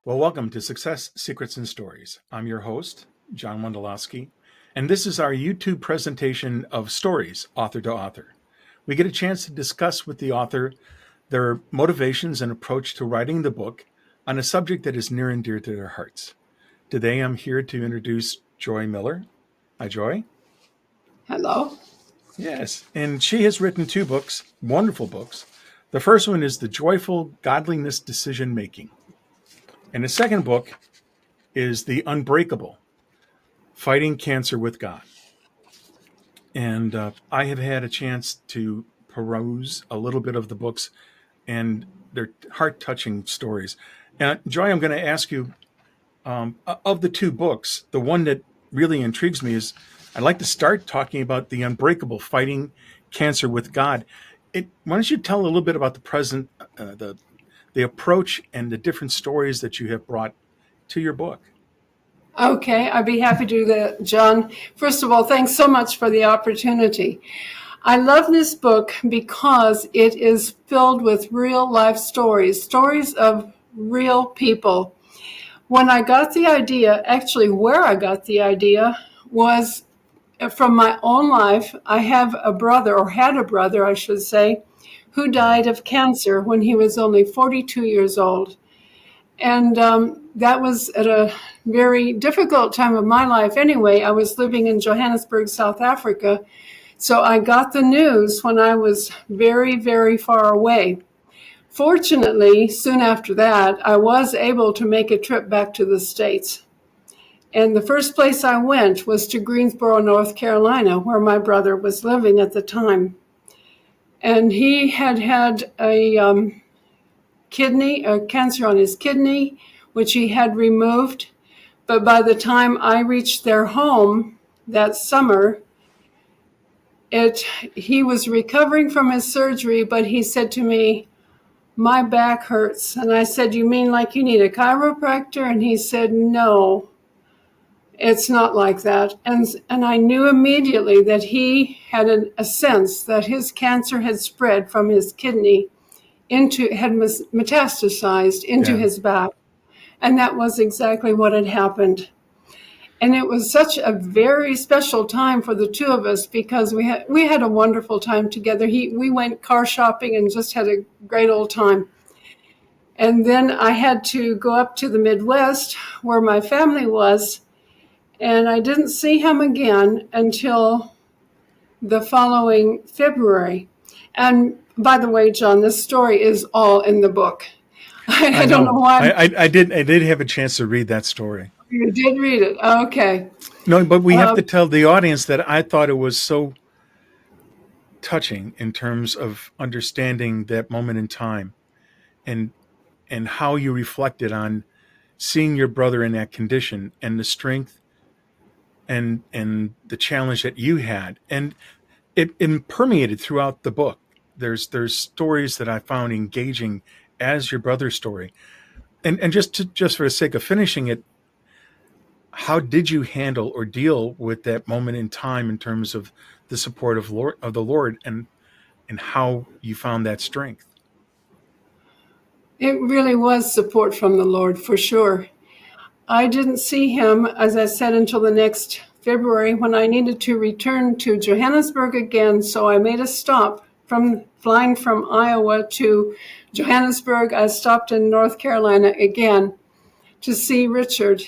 Well, welcome to Success Secrets and Stories. I'm your host, John Wandolowski, and this is our YouTube presentation of stories, author to author. We get a chance to discuss with the author their motivations and approach to writing the book on a subject that is near and dear to their hearts. Today, I'm here to introduce Joy Miller. Hi, Joy. Hello. Yes, and she has written two books, wonderful books. The first one is The Joyful Godliness Decision Making. And the second book is The Unbreakable, Fighting Cancer with God. And I have had a chance to peruse a little bit of the books, and they're heart-touching stories. And Joy, I'm going to ask you, of the two books, the one that really intrigues me is I'd like to start talking about The Unbreakable, Fighting Cancer with God. Why don't you tell a little bit about the approach and the different stories that you have brought to your book? Okay, I'd be happy to do that, John. First of all, thanks so much for the opportunity. I love this book because it is filled with real life stories of real people. When I got the idea, actually where I got the idea was from my own life. I have a brother, or had a brother, I should say, who died of cancer when he was only 42 years old. And that was at a very difficult time of my life anyway. I was living in Johannesburg, South Africa. So I got the news when I was very, very far away. Fortunately, soon after that, I was able to make a trip back to the States. And the first place I went was to Greensboro, North Carolina, where my brother was living at the time. And he had a cancer on his kidney, which he had removed. But by the time I reached their home that summer, he was recovering from his surgery, but he said to me, "My back hurts." And I said, "You mean like you need a chiropractor?" And he said, "No, it's not like that." And I knew immediately that he had a sense that his cancer had spread from his kidney had metastasized into his back. And that was exactly what had happened. And it was such a very special time for the two of us because we had a wonderful time together. We went car shopping and just had a great old time. And then I had to go up to the Midwest where my family was, and I didn't see him again until the following February. And by the way, John, this story is all in the book. I don't know why. I did have a chance to read that story. You did read it. Okay. No, but we have to tell the audience that I thought it was so touching in terms of understanding that moment in time and how you reflected on seeing your brother in that condition and the strength and the challenge that you had. And it permeated throughout the book. There's stories that I found engaging as your brother's story. And just for the sake of finishing it, how did you handle or deal with that moment in time in terms of the support of the Lord and how you found that strength? It really was support from the Lord, for sure. I didn't see him, as I said, until the next February when I needed to return to Johannesburg again. So I made a stop from flying from Iowa to Johannesburg. I stopped in North Carolina again to see Richard.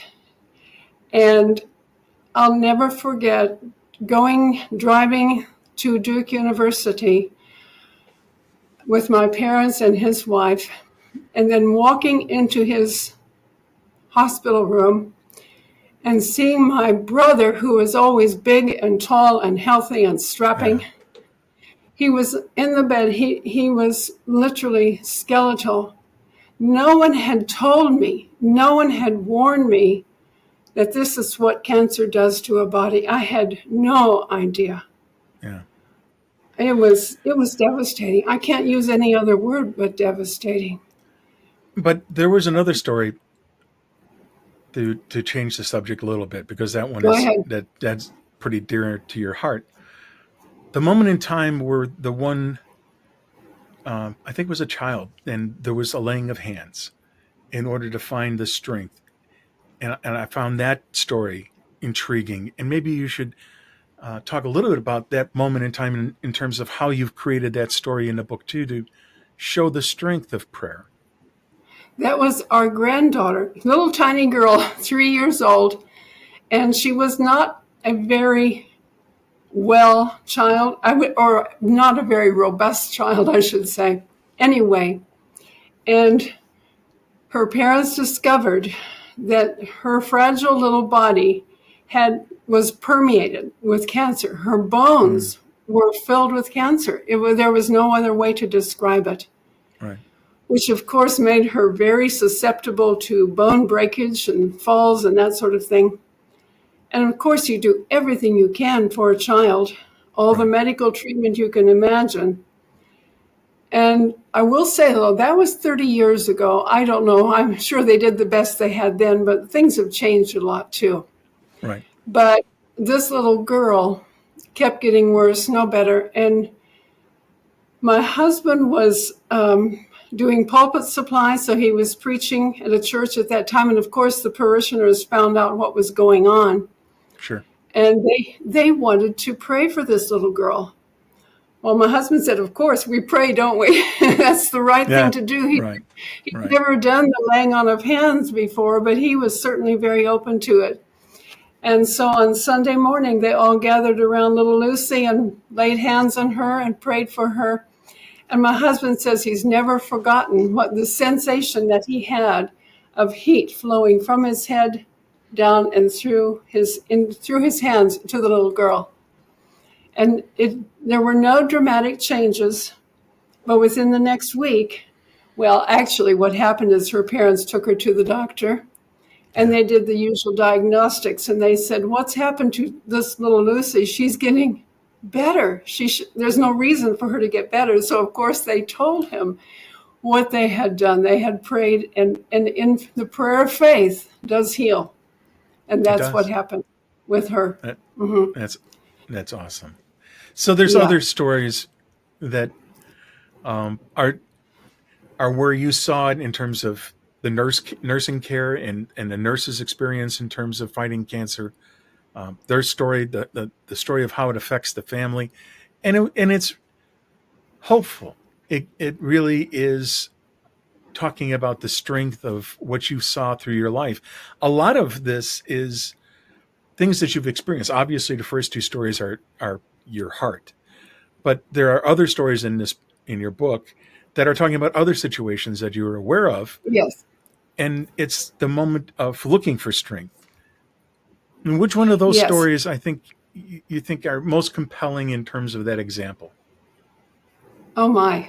And I'll never forget driving to Duke University with my parents and his wife, and then walking into his hospital room and seeing my brother, who was always big and tall and healthy and strapping. Yeah. He was in the bed. He was literally skeletal. No one had told me, no one had warned me that this is what cancer does to a body. I had no idea. Yeah. It was devastating. I can't use any other word but devastating. But there was another story to change the subject a little bit, because that one that's pretty dear to your heart. The moment in time where the one, I think it was a child, and there was a laying of hands, in order to find the strength. And I found that story intriguing. And maybe you should talk a little bit about that moment in time in terms of how you've created that story in the book too, to show the strength of prayer. That was our granddaughter, little tiny girl, 3 years old, and she was not a very well child, or not a very robust child, I should say. Anyway, and her parents discovered that her fragile little body was permeated with cancer. Her bones were filled with cancer. There was no other way to describe it. Right. Which of course made her very susceptible to bone breakage and falls and that sort of thing. And of course, you do everything you can for a child, all the medical treatment you can imagine. And I will say, though, that was 30 years ago. I don't know. I'm sure they did the best they had then, but things have changed a lot, too. Right. But this little girl kept getting worse, no better. And my husband was doing pulpit supply, so he was preaching at a church at that time. And, of course, the parishioners found out what was going on. Sure. And they wanted to pray for this little girl. Well, my husband said, of course, we pray, don't we? That's the right thing to do. He'd never done the laying on of hands before, but he was certainly very open to it. And so on Sunday morning, they all gathered around little Lucy and laid hands on her and prayed for her. And my husband says he's never forgotten what the sensation that he had of heat flowing from his head down and through his hands to the little girl. And there were no dramatic changes, but within the next week, well, actually what happened is her parents took her to the doctor and they did the usual diagnostics, and they said, what's happened to this little Lucy? She's getting better. There's no reason for her to get better. So of course they told him what they had done. They had prayed, and in the prayer of faith does heal. And that's what happened with her. That's awesome. So there's other stories that are where you saw it in terms of the nursing care and the nurse's experience in terms of fighting cancer. Their story, the story of how it affects the family, and it's hopeful. It really is talking about the strength of what you saw through your life. A lot of this is things that you've experienced. Obviously, the first two stories are your heart, but there are other stories in your book that are talking about other situations that you were aware of. Yes. And it's the moment of looking for strength. And which one of those stories I think you think are most compelling in terms of that example? Oh my.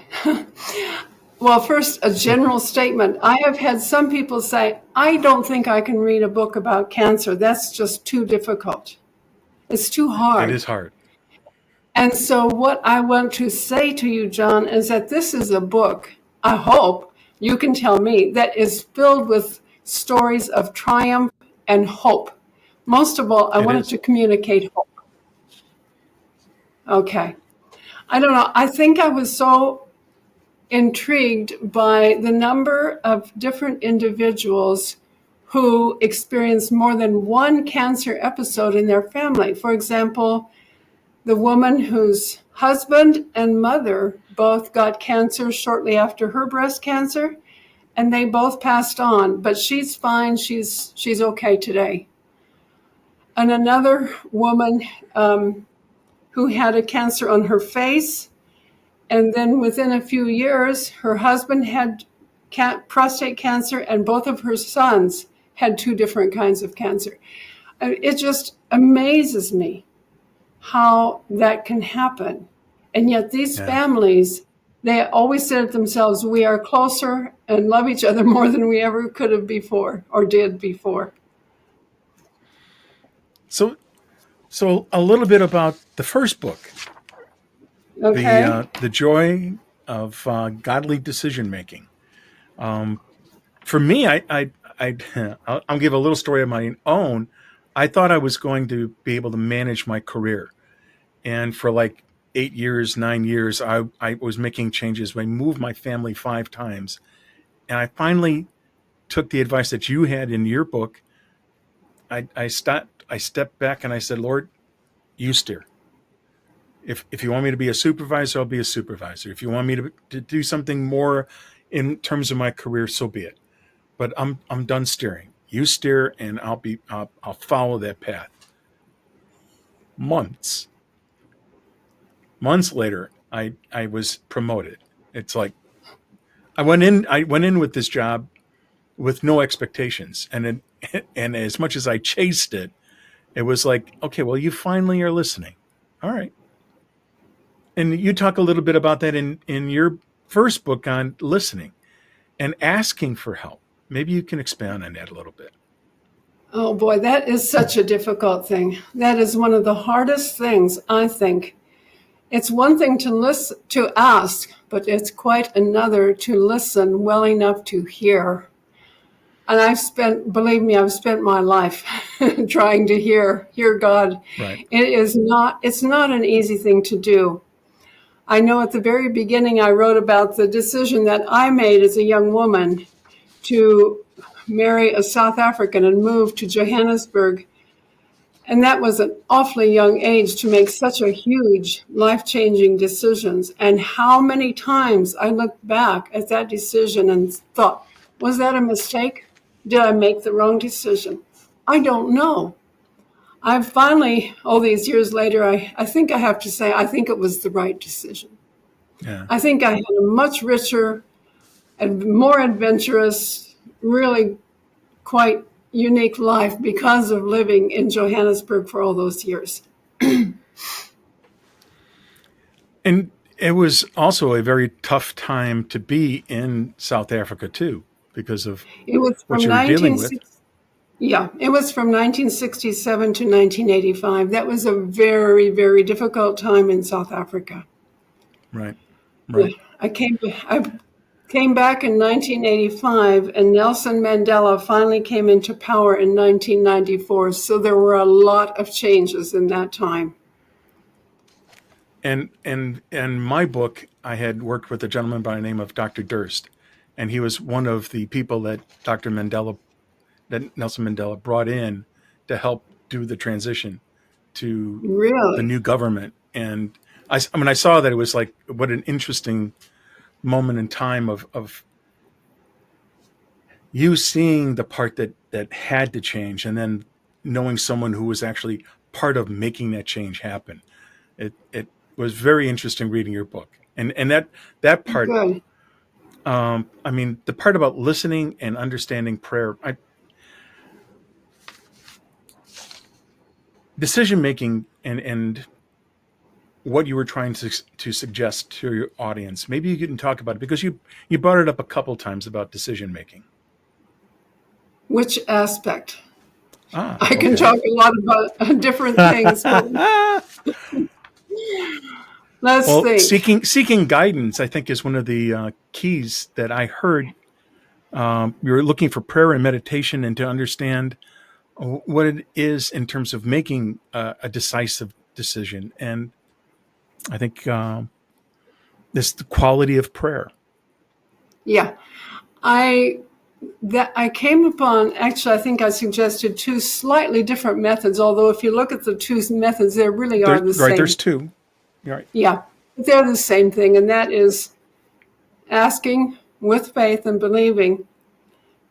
Well, first, a general statement. I have had some people say, I don't think I can read a book about cancer. That's just too difficult. It's too hard. It is hard. And so what I want to say to you, John, is that this is a book, I hope you can tell me, that is filled with stories of triumph and hope. Most of all, I wanted to communicate hope. Okay. I don't know. I think I was so intrigued by the number of different individuals who experienced more than one cancer episode in their family. For example, the woman whose husband and mother both got cancer shortly after her breast cancer, and they both passed on, but she's fine. She's okay today. And another woman who had a cancer on her face, and then within a few years, her husband had prostate cancer, and both of her sons had two different kinds of cancer. It just amazes me how that can happen. And yet these families, they always said to themselves, we are closer and love each other more than we ever could have before or did before. So a little bit about the first book, the joy of godly decision making. For me, I'll give a little story of my own. I thought I was going to be able to manage my career, and for like 8 years, 9 years, I was making changes. I moved my family 5 times, and I finally took the advice that you had in your book. I stepped back and I said, Lord, you steer. If you want me to be a supervisor, I'll be a supervisor. If you want me to do something more in terms of my career, so be it. But I'm done steering. You steer, and I'll follow that path. Months later, I was promoted. It's like I went in with this job with no expectations, and as much as I chased it, it was like, okay, well, you finally are listening. All right. And you talk a little bit about that in your first book on listening and asking for help. Maybe you can expand on that a little bit. Oh boy, that is such a difficult thing. That is one of the hardest things, I think. It's one thing to listen, to ask, but it's quite another to listen well enough to hear. And believe me, I've spent my life trying to hear God. Right. It's not an easy thing to do. I know at the very beginning I wrote about the decision that I made as a young woman to marry a South African and move to Johannesburg. And that was an awfully young age to make such a huge life-changing decisions. And how many times I looked back at that decision and thought, was that a mistake? Did I make the wrong decision? I don't know. I finally, all these years later, I think I have to say, I think it was the right decision. Yeah. I think I had a much richer and more adventurous, really quite unique life because of living in Johannesburg for all those years. And it was also a very tough time to be in South Africa too, because of what you were dealing with. Yeah, it was from 1967 to 1985. That was a very, very difficult time in South Africa. Right. Yeah, I came back in 1985, and Nelson Mandela finally came into power in 1994. So there were a lot of changes in that time. And in my book, I had worked with a gentleman by the name of Dr. Durst, and he was one of the people that Nelson Mandela brought in to help do the transition to the new government. And I saw that, it was like, what an interesting moment in time of you seeing the part that had to change, and then knowing someone who was actually part of making that change happen. It was very interesting reading your book, and that part. Good. The part about listening and understanding prayer, decision making, and what you were trying to suggest to your audience. Maybe you can talk about it, because you brought it up a couple times about decision making. Which aspect? I can talk a lot about different things. Let's think. Seeking guidance, I think, is one of the keys that I heard. You're looking for prayer and meditation, and to understand what it is in terms of making a decisive decision. And I think this the quality of prayer. Yeah, I came upon, actually, I think I suggested two slightly different methods, although if you look at the two methods, they really are the same. Right, there's two. Right. Yeah, they're the same thing, and that is asking with faith and believing,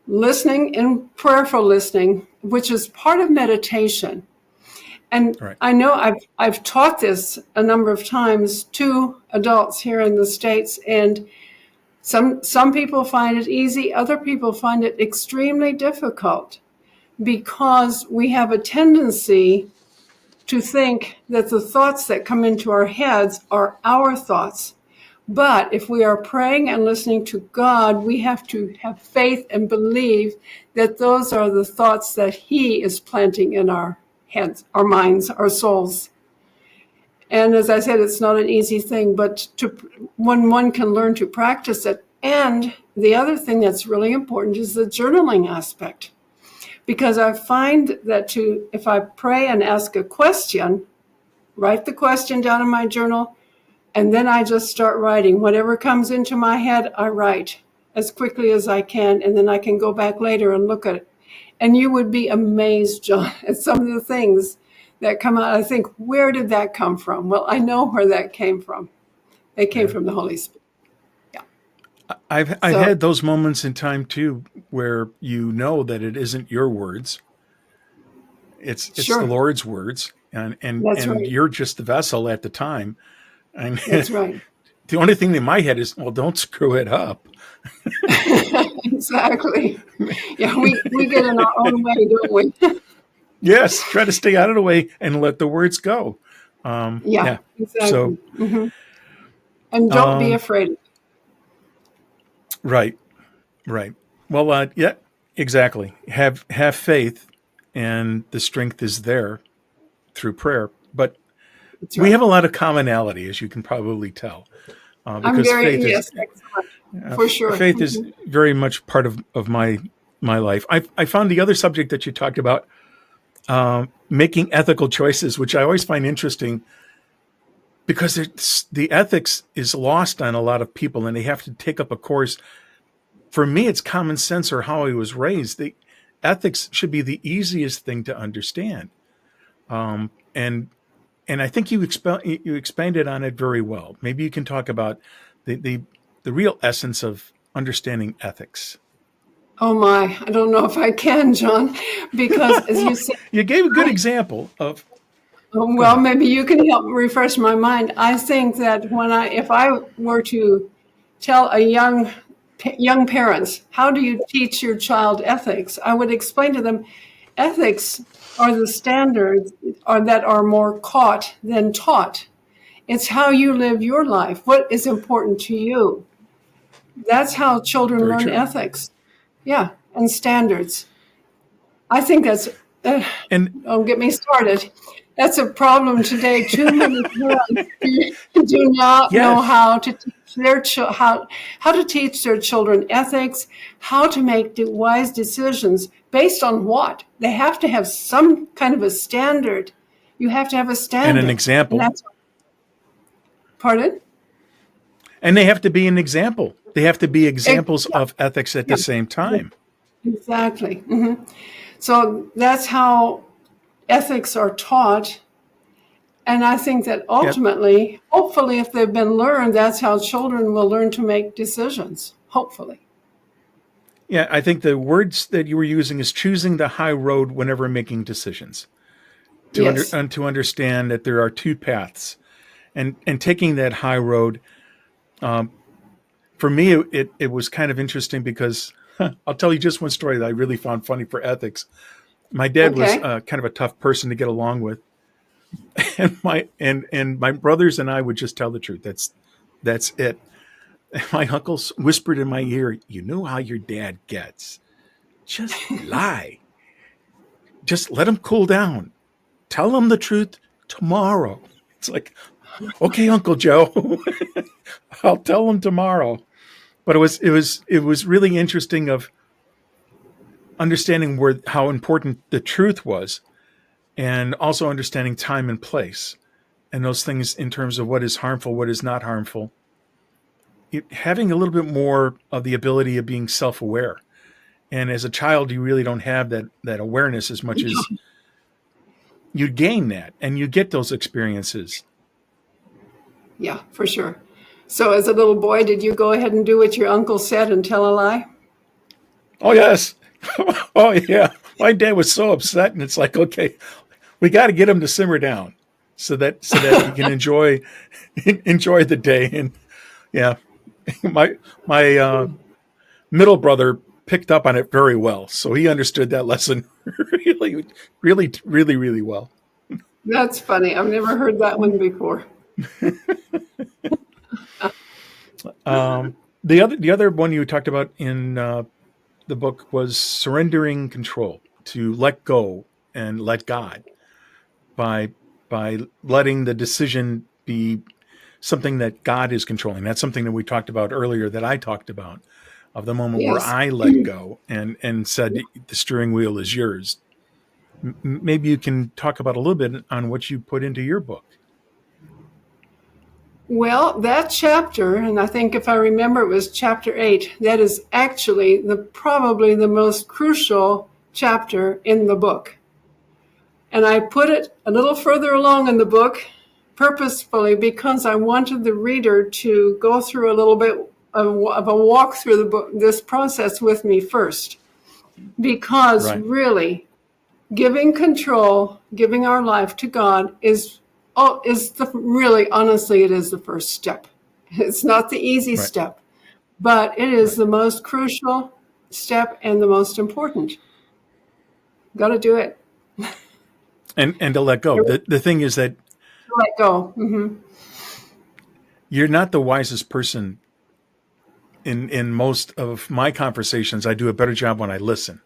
listening and prayerful listening, which is part of meditation. And right. I know I've taught this a number of times to adults here in the States, and some people find it easy, other people find it extremely difficult, because we have a tendency to think that the thoughts that come into our heads are our thoughts. But if we are praying and listening to God, we have to have faith and believe that those are the thoughts that He is planting in our heads, our minds, our souls. And as I said, it's not an easy thing, but when one can learn to practice it. And the other thing that's really important is the journaling aspect. Because I find that if I pray and ask a question, write the question down in my journal, and then I just start writing. Whatever comes into my head, I write. as quickly as I can, and then I can go back later and look at it. And you would be amazed, John, at some of the things that come out. I think, where did that come from? Well, I know where that came from. It came Yeah. from the Holy Spirit. Yeah. I've So, had those moments in time too, where you know that it isn't your words; it's the sure, Lord's words, and that's right. you're just the vessel at the time. And That's right. the only thing in my head is, well, don't screw it up. Exactly. Yeah, we get in our own way, don't we? Yes, try to stay out of the way and let the words go. Yeah, Yeah. So, exactly. And don't be um, afraid. right, right. Well, yeah, exactly. Have faith, and the strength is there through prayer. But That's we have right. a lot of commonality, as you can probably tell, I'm because very, yes, excellent, for sure. faith is very much part of my life. I found the other subject that you talked about, making ethical choices, which I always find interesting because the ethics is lost on a lot of people, and they have to take up a course. For me, it's common sense or how I was raised. The ethics should be the easiest thing to understand, and I think you expanded on it very well. Maybe you can talk about the the, the real essence of understanding ethics. Oh my, I don't know if I can, John, because as you said, You gave a good I, example of. Go well, ahead. maybe you can help refresh my mind. I think that if I were to tell a young parents, how do you teach your child ethics? I would explain to them, ethics are the standards that are more caught than taught. It's how you live your life. What is important to you? That's how children Very learn true. ethics. Yeah, and standards. I think that's, uh, And don't get me started. That's a problem today. Too many parents do not know yes, how to teach how to teach their children ethics, how to make wise decisions based on what? They have to have some kind of a standard. You have to have a and an standard, and example. that's pardon. And they have to be an example. They have to be examples Yeah, of ethics at yeah, the same yeah, time. exactly. So that's how ethics are taught. And I think that Yeah, ultimately, hopefully, if they've been learned, that's how children will learn to make decisions. Hopefully. yeah. I think the words that you were using is choosing the high road whenever making decisions. Yes. To understand that there are two paths, and taking that high road. For me, it was kind of interesting because I'll tell you just one story that I really found funny for ethics. My dad was Okay. kind of a tough person to get along with, and my brothers and I would just tell the truth. That's it. And my uncles whispered in my ear, "You know how your dad gets. Just lie. Just let him cool down. Tell him the truth tomorrow." It's like, okay, Uncle Joe, I'll tell him tomorrow. But it was really interesting of understanding where how important the truth was, and also understanding time and place, and those things in terms of what is harmful, what is not harmful. Having a little bit more of the ability of being self-aware. And as a child, you really don't have that awareness as much as you gain that and you get those experiences. Yeah, for sure. So, as a little boy, did you go ahead and do what your uncle said and tell a lie? Oh yes. Oh yeah. My dad was so upset, and it's like, okay, we got to get him to simmer down so that he can enjoy the day. And yeah, my middle brother picked up on it very well, so he understood that lesson really, really, really, really well. That's funny. I've never heard that one before. The other one you talked about in the book was surrendering control, to let go and let God by letting the decision be something that God is controlling. That's something that we talked about earlier, that I talked about, of the moment where Yes. I let go and said the steering wheel is yours. Maybe you can talk about a little bit on what you put into your book. Well, that chapter, and I think if I remember it was chapter 8, that is actually probably the most crucial chapter in the book. And I put it a little further along in the book purposefully because I wanted the reader to go through a little bit of a walk through the book, this process with me first. Because Right. really, giving control, giving our life to God really, honestly, it is the first step. It's not the easy Right. step, but it is Right. the most crucial step and the most important. Got to do it. And to let go. The thing is that Let go. you're not the wisest person in most of my conversations. I do a better job when I listen.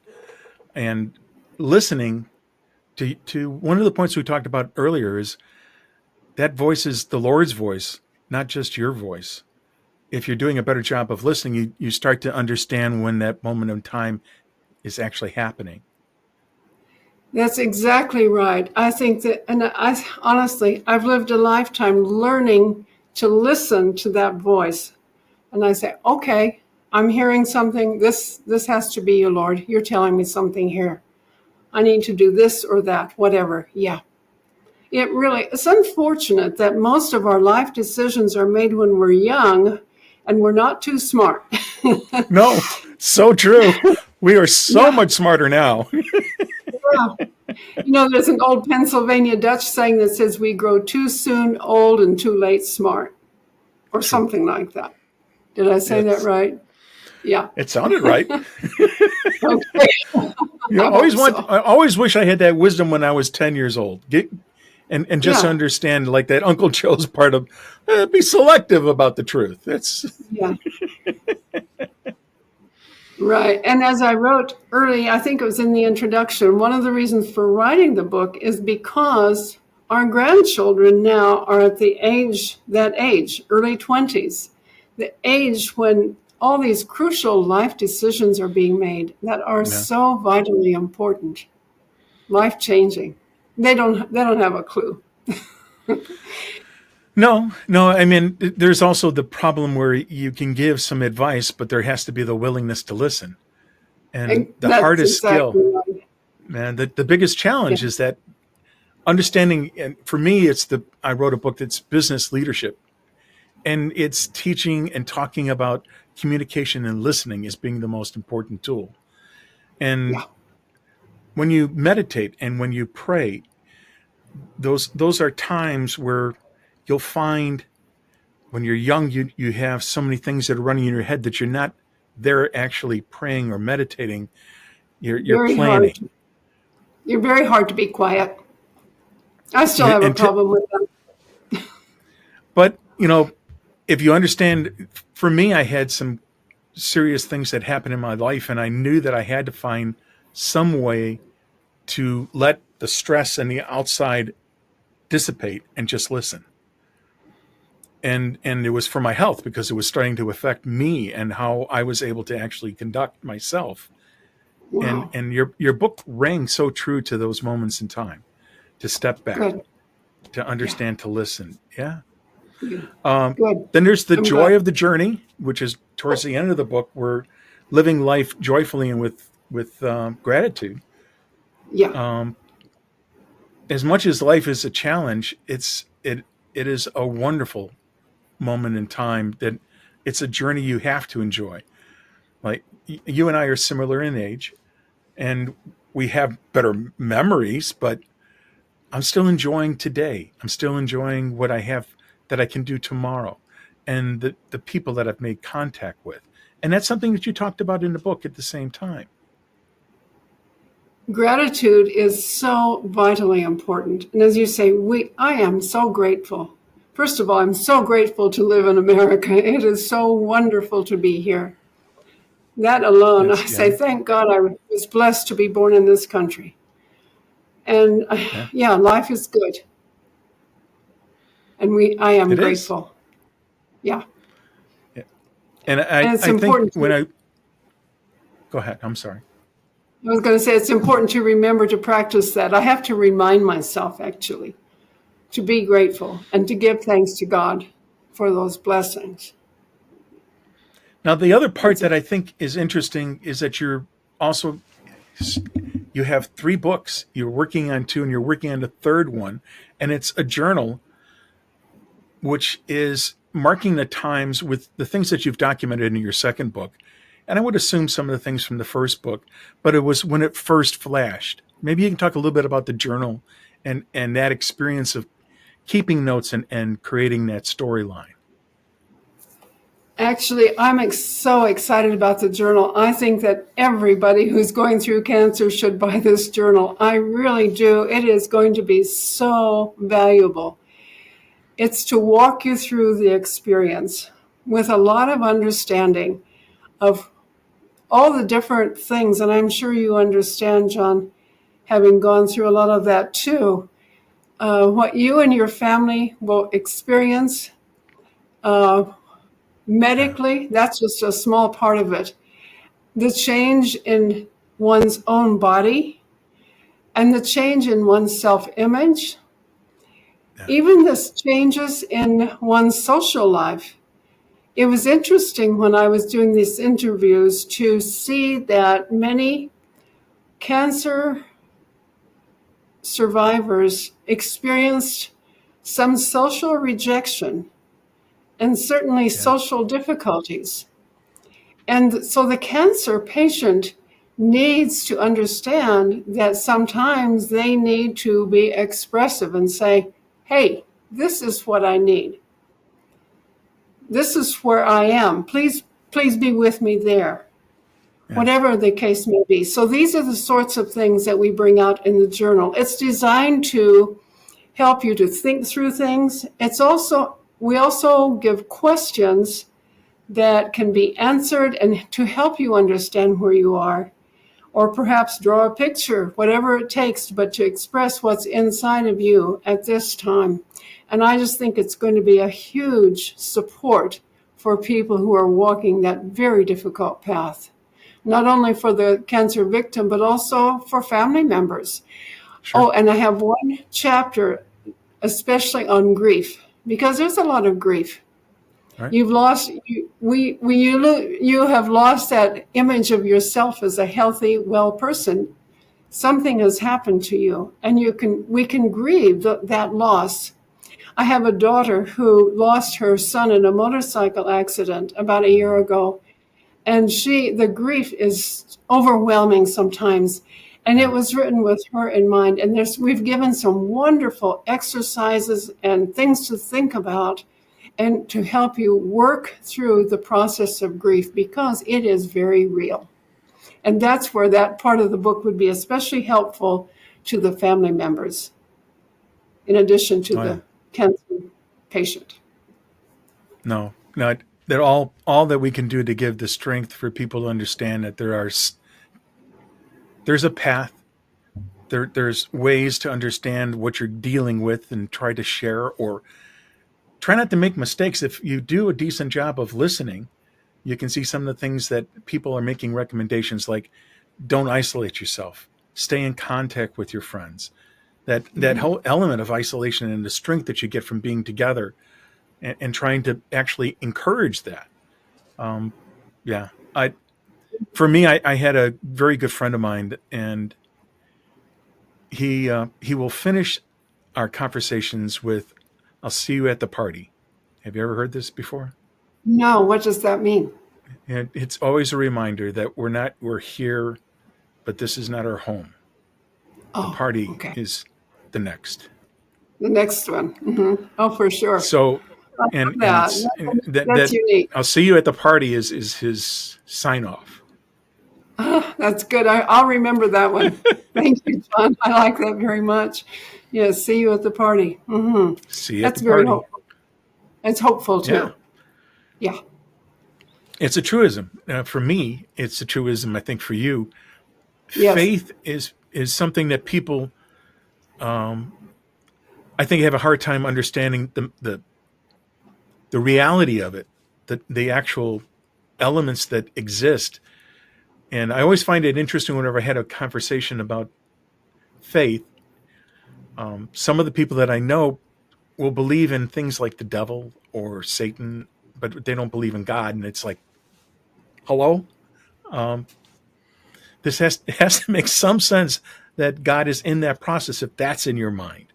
And listening to one of the points we talked about earlier is that voice is the Lord's voice, not just your voice. If you're doing a better job of listening, you start to understand when that moment of time is actually happening. That's exactly right. I think that, and honestly, I've lived a lifetime learning to listen to that voice. And I say, okay, I'm hearing something. This has to be you, Lord. You're telling me something here. I need to do this or that, whatever. Yeah. It's unfortunate that most of our life decisions are made when we're young and we're not too smart. No, so true. We are so Yeah. much smarter now. Yeah. There's an old Pennsylvania Dutch saying that says we grow too soon old and too late smart, or True. something like that. Did I say that right? Yeah. It sounded right. Okay. I always wish I had that wisdom when I was 10 years old. And just Yeah. understand, like that Uncle Joe's part of be selective about the truth. That's Yeah. Right. And as I wrote early, I think it was in the introduction, one of the reasons for writing the book is because our grandchildren now are at that age, early 20s, the age when all these crucial life decisions are being made that are so vitally important, life-changing. They don't have a clue. no. I mean, there's also the problem where you can give some advice, but there has to be the willingness to listen. And the That's hardest skill, exactly right. man, the biggest challenge Yeah. is that understanding. And for me, I wrote a book that's business leadership, and it's teaching and talking about communication and listening as being the most important tool. And Yeah. when you meditate and when you pray, those are times where you'll find when you're young, you have so many things that are running in your head that you're not there actually praying or meditating. You're Very hard. planning. You're very hard to be quiet. I still have a And problem with that. but if you understand, for me, I had some serious things that happened in my life, and I knew that I had to find some way to let the stress and the outside dissipate and just listen. And it was for my health because it was starting to affect me and how I was able to actually conduct myself. Wow. And your book rang so true to those moments in time, to step back, Good. to understand, to listen. Yeah. Good. Good. Then there's the I'm joy glad. of the journey, which is towards the end of the book. We're living life joyfully and with gratitude. Yeah. As much as life is a challenge, it is a wonderful moment in time that it's a journey you have to enjoy. Like you and I are similar in age, and we have better memories, but I'm still enjoying today. I'm still enjoying what I have that I can do tomorrow, and the people that I've made contact with. And that's something that you talked about in the book at the same time. Gratitude is so vitally important. And as you say, I am so grateful. First of all, I'm so grateful to live in America. It is so wonderful to be here. That alone, I say, thank God I was blessed to be born in this country. And yeah, life is good. And I am It is. grateful. Yeah. Yeah. And And it's I think important to, go ahead. I'm sorry. I was going to say, it's important to remember to practice that. I have to remind myself, actually, to be grateful and to give thanks to God for those blessings. Now, the other part that I think is interesting is that you have 3 books. You're working on 2, and you're working on the third one, and it's a journal, which is marking the times with the things that you've documented in your second book. And I would assume some of the things from the first book, but it was when it first flashed. Maybe you can talk a little bit about the journal and that experience of keeping notes and creating that storyline. Actually, I'm so excited about the journal. I think that everybody who's going through cancer should buy this journal. I really do. It is going to be so valuable. It's to walk you through the experience with a lot of understanding of all the different things. And I'm sure you understand, John, having gone through a lot of that too, what you and your family will experience medically, that's just a small part of it. The change in one's own body and the change in one's self-image, even the changes in one's social life. It was interesting when I was doing these interviews to see that many cancer survivors experienced some social rejection and certainly social difficulties. And so the cancer patient needs to understand that sometimes they need to be expressive and say, hey, this is what I need. This is where I am. Please be with me there. Yeah. Whatever the case may be. So these are the sorts of things that we bring out in the journal. It's designed to help you to think through things. We also give questions that can be answered and to help you understand where you are, or perhaps draw a picture, whatever it takes, but to express what's inside of you at this time. And I just think it's going to be a huge support for people who are walking that very difficult path, not only for the cancer victim, but also for family members. Sure. Oh, and I have one chapter especially on grief, because there's a lot of grief. Right. You have lost that image of yourself as a healthy, well person. Something has happened to you, and we can grieve that loss. I have a daughter who lost her son in a motorcycle accident about a year ago, and the grief is overwhelming sometimes. And it was written with her in mind. And we've given some wonderful exercises and things to think about and to help you work through the process of grief, because it is very real. And that's where that part of the book would be especially helpful to the family members, in addition to the cancer patient. No, that all that we can do to give the strength for people to understand that there's a path. There's ways to understand what you're dealing with and try to share, or try not to make mistakes. If you do a decent job of listening, you can see some of the things that people are making recommendations, like don't isolate yourself, stay in contact with your friends. That whole element of isolation and the strength that you get from being together and trying to actually encourage that. For me, I had a very good friend of mine, and he will finish our conversations with, "I'll see you at the party." Have you ever heard this before? No, what does that mean? It's always a reminder that we're here, but this is not our home. The party is the next. The next one. Mm-hmm. Oh, for sure. So, that's unique. "I'll see you at the party" is his sign off. That's good. I'll remember that one. Thank you, John. I like that very much. Yes, see you at the party. Mm-hmm. See you at the party. Hopeful. It's hopeful too. Yeah. It's a truism. For me, it's a truism. I think for you, faith is something that people, I think, have a hard time understanding the reality of it, the actual elements that exist. And I always find it interesting whenever I had a conversation about faith. Some of the people that I know will believe in things like the devil or Satan, but they don't believe in God. And it's like, hello? Um, this it has to make some sense that God is in that process if that's in your mind.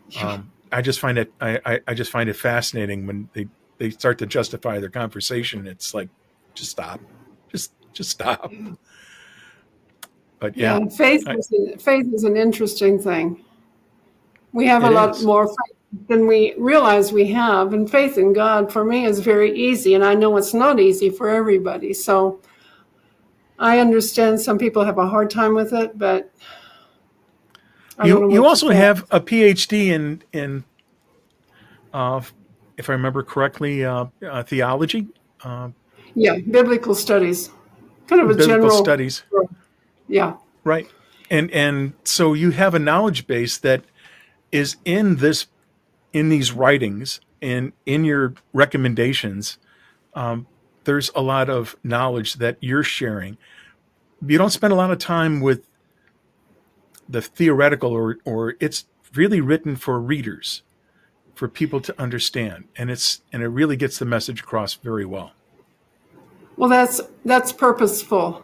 Yeah. I just find it I just find it fascinating when they start to justify their conversation. It's like, just stop, just stop. But yeah, Yeah, faith is an interesting thing. We have a it lot is. more faith than we realize we have, and faith in God for me is very easy, and I know it's not easy for everybody. So I understand some people have a hard time with it, but I don't know You what you also think. have a PhD in uh, if I remember correctly, theology, uh, Yeah, biblical studies, kind of a biblical general. studies, Yeah. right? And so you have a knowledge base that is in these writings and in your recommendations. Um, there's a lot of knowledge that you're sharing. You don't spend a lot of time with the theoretical, or it's really written for readers, for people to understand, and it really gets the message across very well. Well, that's purposeful.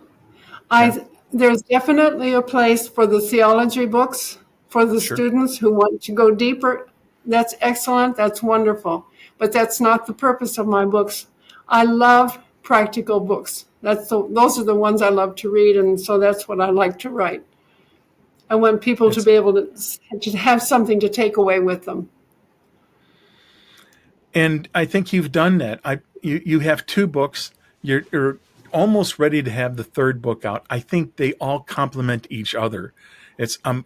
Yeah, There's definitely a place for the theology books for the sure. students who want to go deeper. That's excellent. That's wonderful. But that's not the purpose of my books. I love practical books. Those are the ones I love to read, and so that's what I like to write. I want people to It's be able to have something to take away with them. And I think you've done that. You have two books. You're almost ready to have the third book out. I think they all complement each other. It's I'm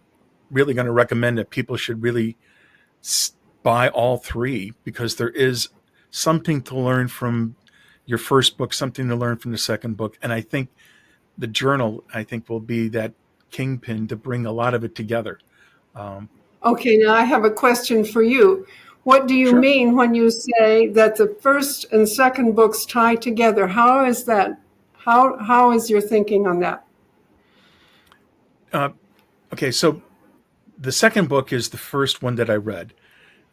really going to recommend that people should really buy all three, because there is something to learn from your first book, something to learn from the second book, and I think the journal will be that kingpin to bring a lot of it together. Um, Okay, now I have a question for you. What do you sure. mean when you say that the first and second books tie together? How is that? How is your thinking on that? Uh, okay, so the second book is the first one that I read,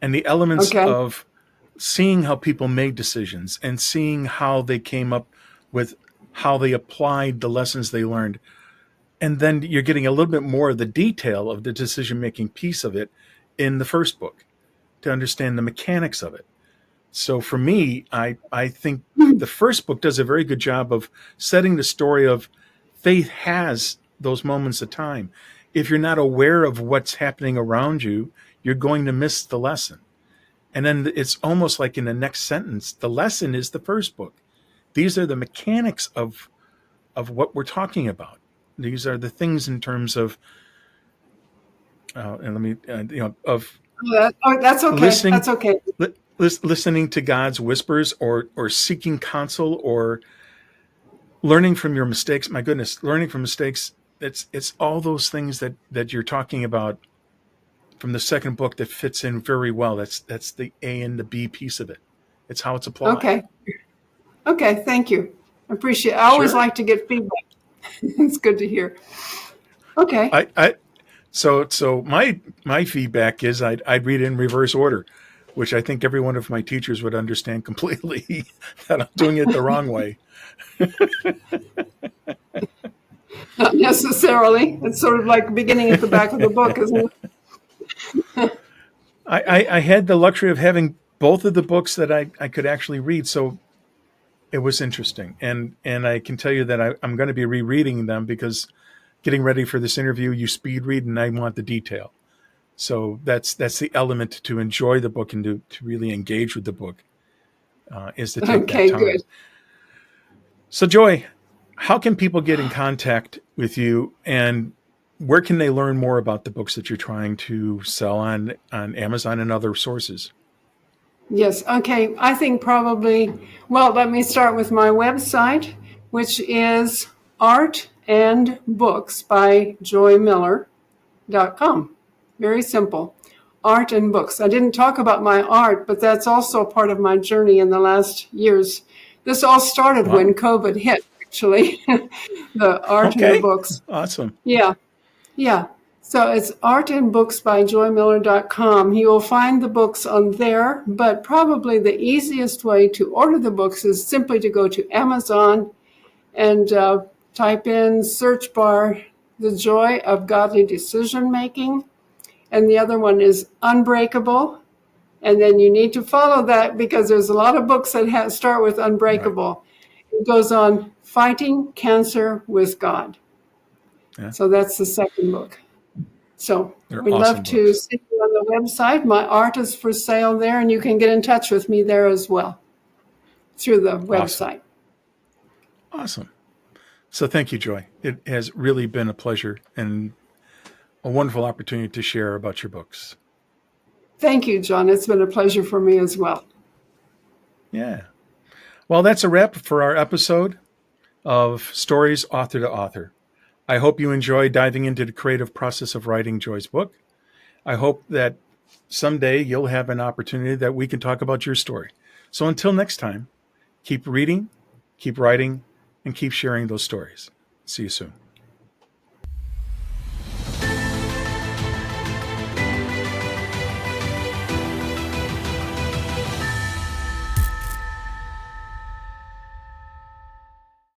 and the elements Okay. of seeing how people made decisions and seeing how they came up with how they applied the lessons they learned. And then you're getting a little bit more of the detail of the decision making piece of it in the first book to understand the mechanics of it. So for me, I think the first book does a very good job of setting the story of faith has those moments of time. If you're not aware of what's happening around you, you're going to miss the lesson. And then it's almost like in the next sentence, the lesson is the first book. These are the mechanics of what we're talking about. These are the things in terms of, and let me, of That's okay. listening, That's okay. listening to God's whispers, or seeking counsel, or learning from your mistakes. My goodness, learning from mistakes. It's all those things that you're talking about from the second book that fits in very well. That's the A and the B piece of it. It's how it's applied. Okay. Okay. Thank you. I appreciate it. I always Sure. like to get feedback. It's good to hear. Okay. I so my feedback is I'd read it in reverse order, which I think every one of my teachers would understand completely that I'm doing it the wrong way. Not necessarily. It's sort of like beginning at the back of the book, isn't it? I had the luxury of having both of the books that I could actually read, so it was interesting. And I can tell you that I'm going to be rereading them, because getting ready for this interview, you speed read, and I want the detail. So that's the element to enjoy the book and to really engage with the book, is to take that Okay, time. good. So Joy, how can people get in contact with you, and where can they learn more about the books that you're trying to sell on Amazon and other sources? Yes. Okay. I think probably, well, let me start with my website, which is Art and Books by joymiller.com. Very simple. Art and books. I didn't talk about my art, but that's also a part of my journey in the last years. This all started when Wow. COVID hit, actually, the art and the Okay. books. Awesome. Yeah. Yeah. So it's artandbooksbyjoymiller.com. You will find the books on there, but probably the easiest way to order the books is simply to go to Amazon and type in search bar, The Joy of Godly Decision Making. And the other one is Unbreakable. And then you need to follow that because there's a lot of books that start with Unbreakable. Right. It goes on Fighting Cancer with God. Yeah. So that's the second book. So we'd awesome love to see you on the website. My art is for sale there, and you can get in touch with me there as well through the website. Awesome. So thank you, Joy. It has really been a pleasure and a wonderful opportunity to share about your books. Thank you, John. It's been a pleasure for me as well. Yeah. Well, that's a wrap for our episode of Stories Author to Author. I hope you enjoy diving into the creative process of writing Joy's book. I hope that someday you'll have an opportunity that we can talk about your story. So until next time, keep reading, keep writing, and keep sharing those stories. See you soon.